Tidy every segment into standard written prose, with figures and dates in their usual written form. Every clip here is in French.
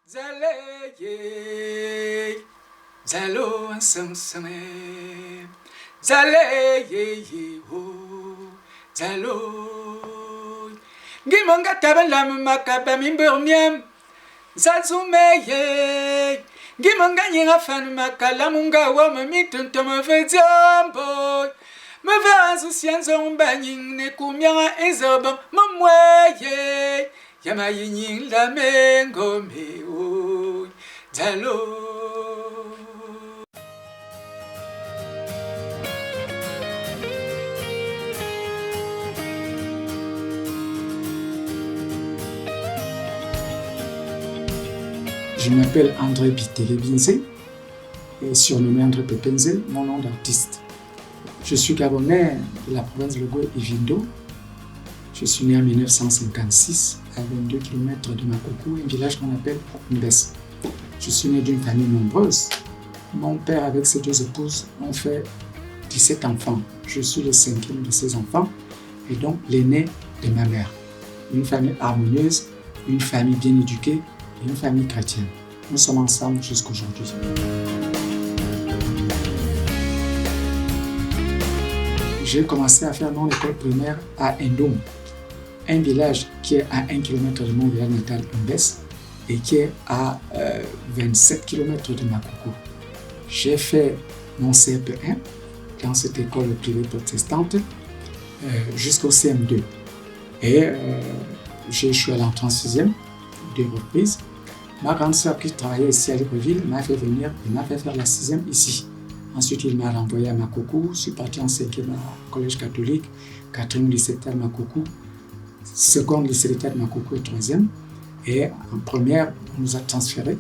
Zaleye, zalo ansensame, zaleye ho, zalo. Gimonga tabalam makaba mimbermiam, zalzumeye. Gimonga nyinga fan makala munga wa mamitun tama vezambo. Me vazu sianzo mbanying ne kumya ezaba mamweye. Yama yinyin la mengo me o zalo. Je m'appelle André Bitele-Binze, et surnommé André Pepenze, mon nom d'artiste. Je suis gabonais de la province de Logoué et Vindo. Je suis né en 1956 à 22 km de Makoko, un village qu'on appelle Mbès. Je suis né d'une famille nombreuse. Mon père avec ses deux épouses ont fait 17 enfants. Je suis le cinquième de ces enfants et donc l'aîné de ma mère. Une famille harmonieuse, une famille bien éduquée et une famille chrétienne. Nous sommes ensemble jusqu'aujourd'hui. J'ai commencé à faire mon école primaire à Ndom, un village qui est à 1 km de mon village natal Mbès et qui est à 27 km de Makoko. J'ai fait mon CP1 dans cette école privée protestante jusqu'au CM2. Et j'ai échoué à l'entrée en 6e, 2 reprises. Ma grande sœur qui travaillait ici à Libreville m'a fait venir et m'a fait faire la 6e ici. Ensuite, il m'a renvoyé à Makoko. Je suis parti en 5e au collège catholique, 4e lycée d'État de Makoko, 2e lycée d'État de Makoko et 3e. Et en première, on nous a transférés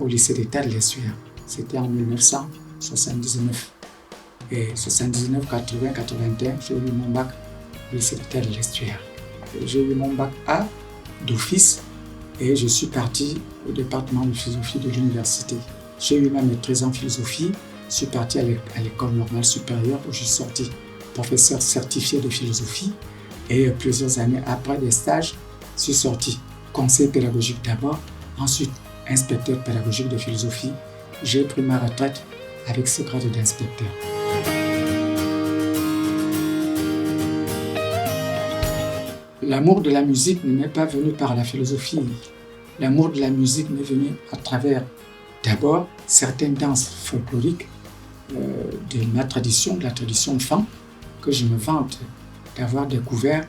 au lycée d'État de l'Essuaire. C'était en 1979. Et 79, 80, 81, j'ai eu mon bac au lycée d'État de l'Essuaire. J'ai eu mon bac A d'office et je suis parti au département de philosophie de l'université. J'ai eu ma maîtrise en philosophie. Je suis parti à l'école normale supérieure où je suis sorti professeur certifié de philosophie et plusieurs années après des stages, je suis sorti conseiller pédagogique d'abord, ensuite inspecteur pédagogique de philosophie. J'ai pris ma retraite avec ce grade d'inspecteur. L'amour de la musique ne m'est pas venu par la philosophie. L'amour de la musique m'est venu à travers d'abord certaines danses folkloriques de ma tradition, de la tradition fan, que je me vante d'avoir découvert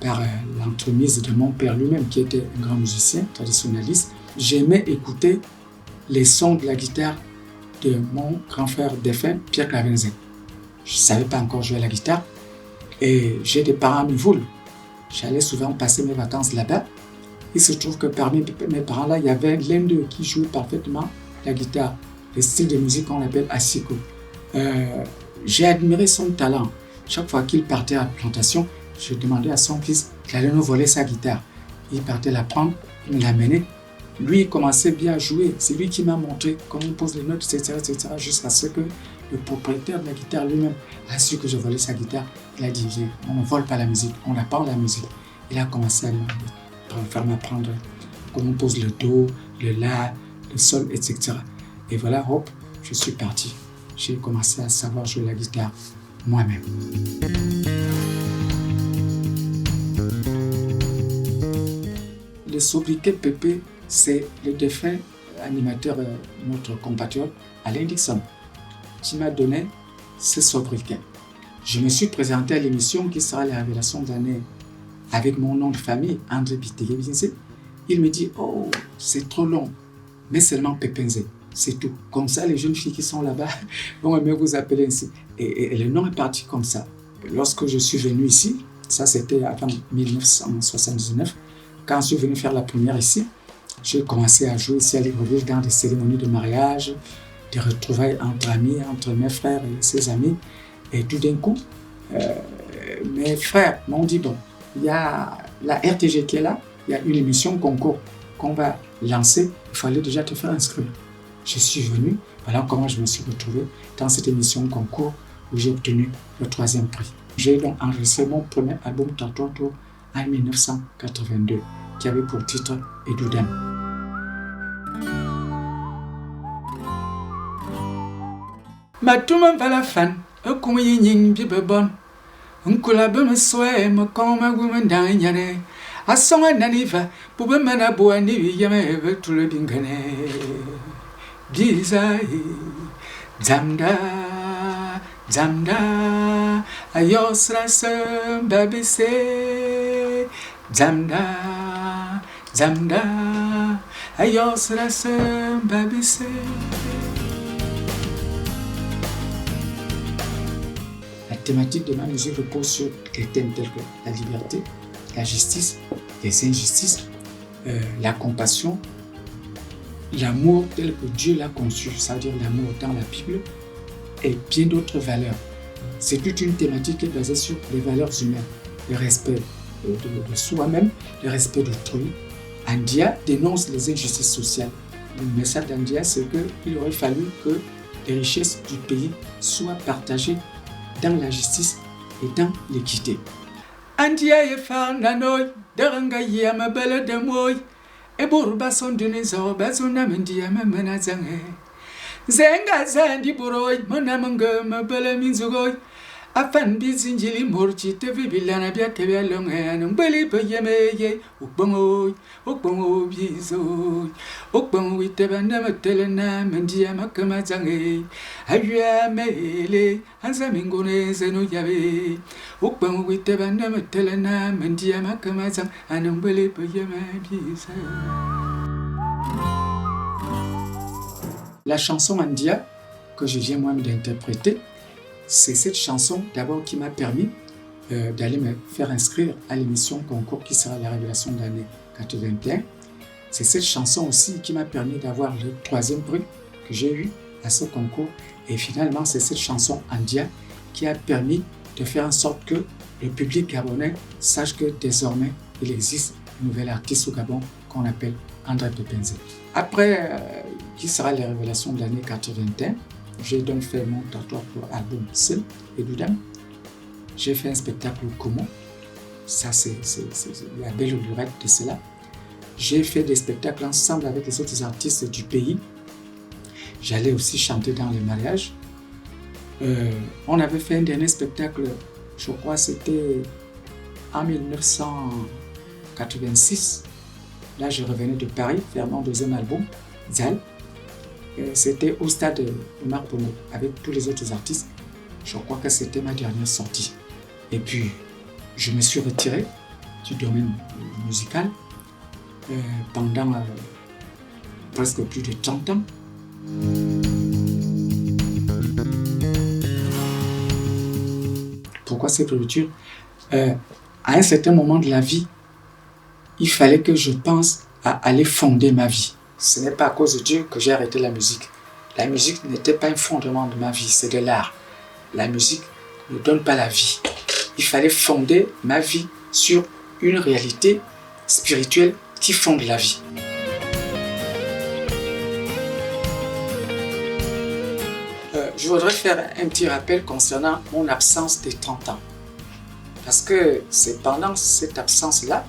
par l'entremise de mon père lui-même, qui était un grand musicien traditionnaliste. J'aimais écouter les sons de la guitare de mon grand frère défunt, Pierre Clavenzen. Je ne savais pas encore jouer à la guitare et j'ai des parents à Mivoul. J'allais souvent passer mes vacances là-bas. Il se trouve que parmi mes parents là, il y avait l'un d'eux qui jouait parfaitement la guitare, le style de musique qu'on appelle asiko. J'ai admiré son talent. Chaque fois qu'il partait à la plantation, je demandais à son fils d'aller nous voler sa guitare. Il partait la prendre, il me l'amenait. Lui, il commençait bien à jouer. C'est lui qui m'a montré comment on pose les notes, etc., jusqu'à ce que le propriétaire de la guitare lui-même a su que je volais sa guitare. Il a dit, viens, on ne vole pas la musique, on apprend la musique. Il a commencé à me faire m'apprendre comment on pose le do, le la, le sol, etc. Et voilà, hop, je suis parti. J'ai commencé à savoir jouer la guitare moi-même. Le sobriquet Pépé, c'est le défunt animateur, notre compatriote Alain Dixon, qui m'a donné ce sobriquet. Je me suis présenté à l'émission qui sera la révélation de l'année avec mon nom de famille, André Bitele-Binze. Il me dit, oh, c'est trop long, mais seulement Pepenze. C'est tout. Comme ça, les jeunes filles qui sont là-bas vont aimer vous appeler ainsi. Et le nom est parti comme ça. Lorsque je suis venu ici, ça c'était avant 1979, quand je suis venu faire la première ici, j'ai commencé à jouer ici à Libreville dans des cérémonies de mariage, des retrouvailles entre amis, entre mes frères et ses amis. Et tout d'un coup, mes frères m'ont dit, bon, il y a la RTG qui est là, il y a une émission concours qu'on va lancer, il fallait déjà te faire inscrire. Je suis venu, voilà comment je me suis retrouvé dans cette émission concours où j'ai obtenu le 3e prix. J'ai donc enregistré mon premier album Tatoto en 1982, qui avait pour titre Edoudan. Matuma valafan, a kuyin bibon. Unkula bum sway, Macoma woman dying yane. A song and naniva, Bubamana boani yame to living gane. Giza, Zamda, Zamda, a yosra sem baby say. Zamda, Zamda, a yosra sem baby say. La thématique de ma musique repose sur des thèmes tels que la liberté, la justice, les injustices, la compassion, l'amour tel que Dieu l'a conçu, c'est-à-dire l'amour dans la Bible, et bien d'autres valeurs. C'est toute une thématique qui est basée sur les valeurs humaines, le respect de soi-même, le respect d'autrui. Andia dénonce les injustices sociales. Le message d'Andia, c'est qu'il aurait fallu que les richesses du pays soient partagées dans la justice et dans l'équité. Andia ye fananoy, deranga yama bela de moy, e burba son dunizo, bazuna mendia memena zange. Zenga zandi buroy, monamanga mabela minzugoy, afan bizinjili morchi te vibilana bia kebia longen, beli peyemeye, ukbongo bizoy, ukbongo itebana matelena mendia makama zange, ayua mele, ansamingone zeno yabe, ukbongo itebana matelena mendia makama zang, anambele peyeme bizoy. La chanson Andia, que je viens moi-même d'interpréter, c'est cette chanson d'abord qui m'a permis d'aller me faire inscrire à l'émission concours qui sera la révélation de l'année 81. C'est cette chanson aussi qui m'a permis d'avoir le 3e prix que j'ai eu à ce concours. Et finalement, c'est cette chanson Andia qui a permis de faire en sorte que le public gabonais sache que désormais, il existe un nouvel artiste au Gabon qu'on appelle André Pepenze. Après, qui sera la révélation de l'année 81, j'ai donc fait mon trottoir pour album Seul et Doudam. J'ai fait un spectacle Comment. Ça, c'est la belle lurette de cela. J'ai fait des spectacles ensemble avec les autres artistes du pays. J'allais aussi chanter dans les mariages. On avait fait un dernier spectacle, je crois c'était en 1986. Là, je revenais de Paris faire mon 2e album, Zal. C'était au stade Omar Pono avec tous les autres artistes. Je crois que c'était ma dernière sortie. Et puis, je me suis retiré du domaine musical pendant presque plus de 30 ans. Pourquoi cette rupture? À un certain moment de la vie, il fallait que je pense à aller fonder ma vie. Ce n'est pas à cause de Dieu que j'ai arrêté la musique. La musique n'était pas un fondement de ma vie, c'est de l'art. La musique ne donne pas la vie. Il fallait fonder ma vie sur une réalité spirituelle qui fonde la vie. Je voudrais faire un petit rappel concernant mon absence de 30 ans. Parce que c'est pendant cette absence-là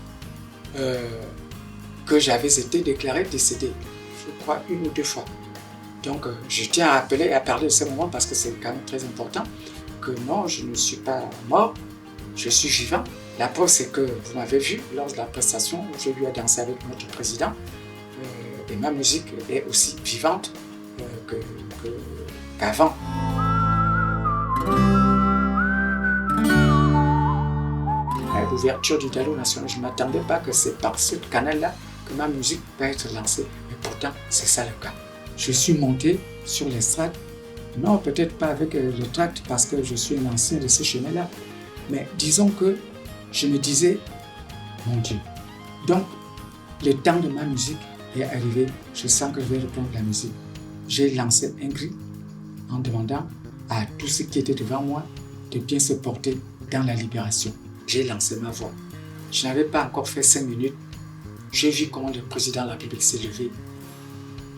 que j'avais été déclaré décédé, je crois 1 ou 2 fois. Donc je tiens à rappeler et à parler de ce moment parce que c'est quand même très important, que non, je ne suis pas mort, je suis vivant. La preuve, c'est que vous m'avez vu lors de la prestation où j'ai eu à danser avec notre président, et ma musique est aussi vivante qu'avant. À l'ouverture du Dallo National, je ne m'attendais pas que c'est par ce canal-là que ma musique va être lancée. Mais pourtant, c'est ça le cas. Je suis monté sur l'estrade, non peut-être pas avec le tract parce que je suis un ancien de ce chemin-là, mais disons que je me disais, mon Dieu, donc le temps de ma musique est arrivé, je sens que je vais reprendre la musique. J'ai lancé un cri en demandant à tous ceux qui étaient devant moi de bien se porter dans la libération. J'ai lancé ma voix. Je n'avais pas encore fait 5 minutes. J'ai vu comment le président de la République s'est levé.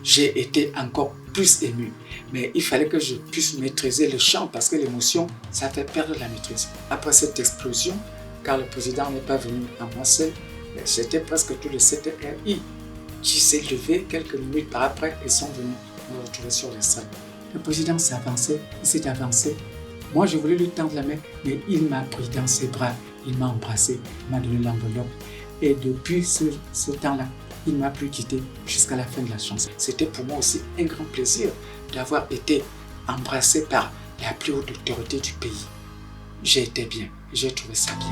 J'ai été encore plus ému. Mais il fallait que je puisse maîtriser le chant parce que l'émotion, ça fait perdre la maîtrise. Après cette explosion, car le président n'est pas venu à moi seul, mais c'était presque tout le CTRI qui s'est levé quelques minutes par après et sont venus me retrouver sur les salles. Le président s'est avancé. Moi, je voulais lui tendre la main, mais il m'a pris dans ses bras, il m'a embrassé, il m'a donné l'enveloppe. Et depuis ce temps-là, il ne m'a plus quitté jusqu'à la fin de la chanson. C'était pour moi aussi un grand plaisir d'avoir été embrassé par la plus haute autorité du pays. J'ai été bien, j'ai trouvé ça bien.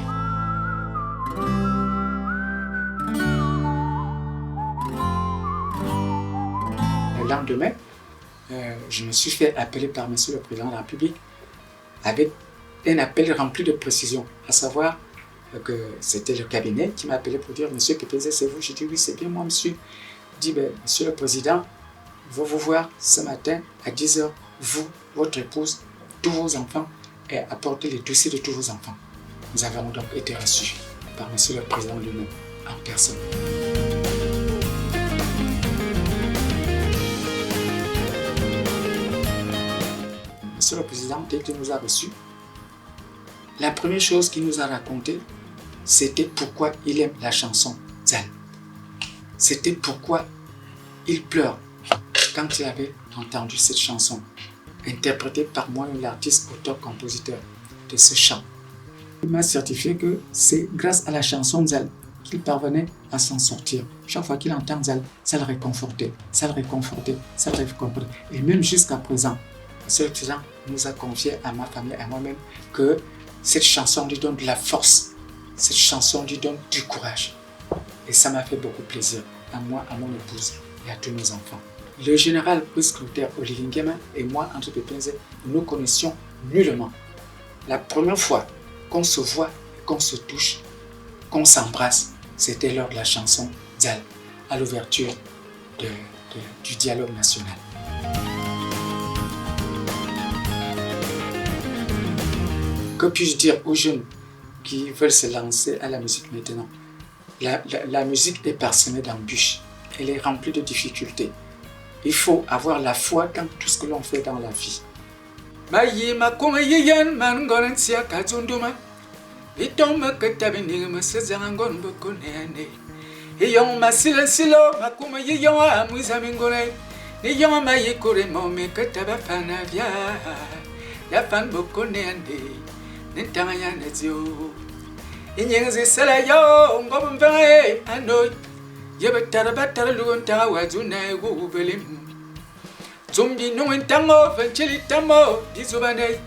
Le lendemain, je me suis fait appeler par Monsieur le Président de la République avec un appel rempli de précision, à savoir que c'était le cabinet qui m'a appelé pour dire « Monsieur Pépézé, c'est vous ?» J'ai dit « Oui, c'est bien moi, monsieur. » Il dit « Monsieur le Président, veut vous voir ce matin à 10h, vous, votre épouse, tous vos enfants, et apporter les dossiers de tous vos enfants. » Nous avons donc été reçus par Monsieur le Président lui-même, en personne. Monsieur le Président, dès qu'il nous a reçus, la première chose qu'il nous a raconté, c'était pourquoi il aime la chanson Zal. C'était pourquoi il pleure quand il avait entendu cette chanson, interprétée par moi, l'artiste, auteur-compositeur de ce chant. Il m'a certifié que c'est grâce à la chanson Zal qu'il parvenait à s'en sortir. Chaque fois qu'il entend Zal, ça le réconfortait, ça le réconfortait, ça le réconfortait. Et même jusqu'à présent, Monsieur le Président nous a confié à ma famille et à moi-même que cette chanson lui donne de la force, cette chanson lui donne du courage. Et ça m'a fait beaucoup plaisir, à moi, à mon épouse et à tous nos enfants. Le général Brice Clotaire Oligui Nguema et moi, André Pépézé, nous connaissions nullement. La première fois qu'on se voit, qu'on se touche, qu'on s'embrasse, c'était lors de la chanson Zal, à l'ouverture du dialogue national. Que puis-je dire aux jeunes qui veulent se lancer à la musique maintenant? La musique est parsemée d'embûches, elle est remplie de difficultés. Il faut avoir la foi dans tout ce que l'on fait dans la vie. Zumbi nungin tango venchili tamo bizubanei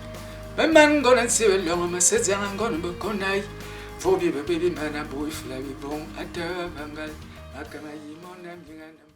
man gonan siwe longa masezanga gonan bokonai fobi baby mana boy flavi bon ata bangal akama yimona mingana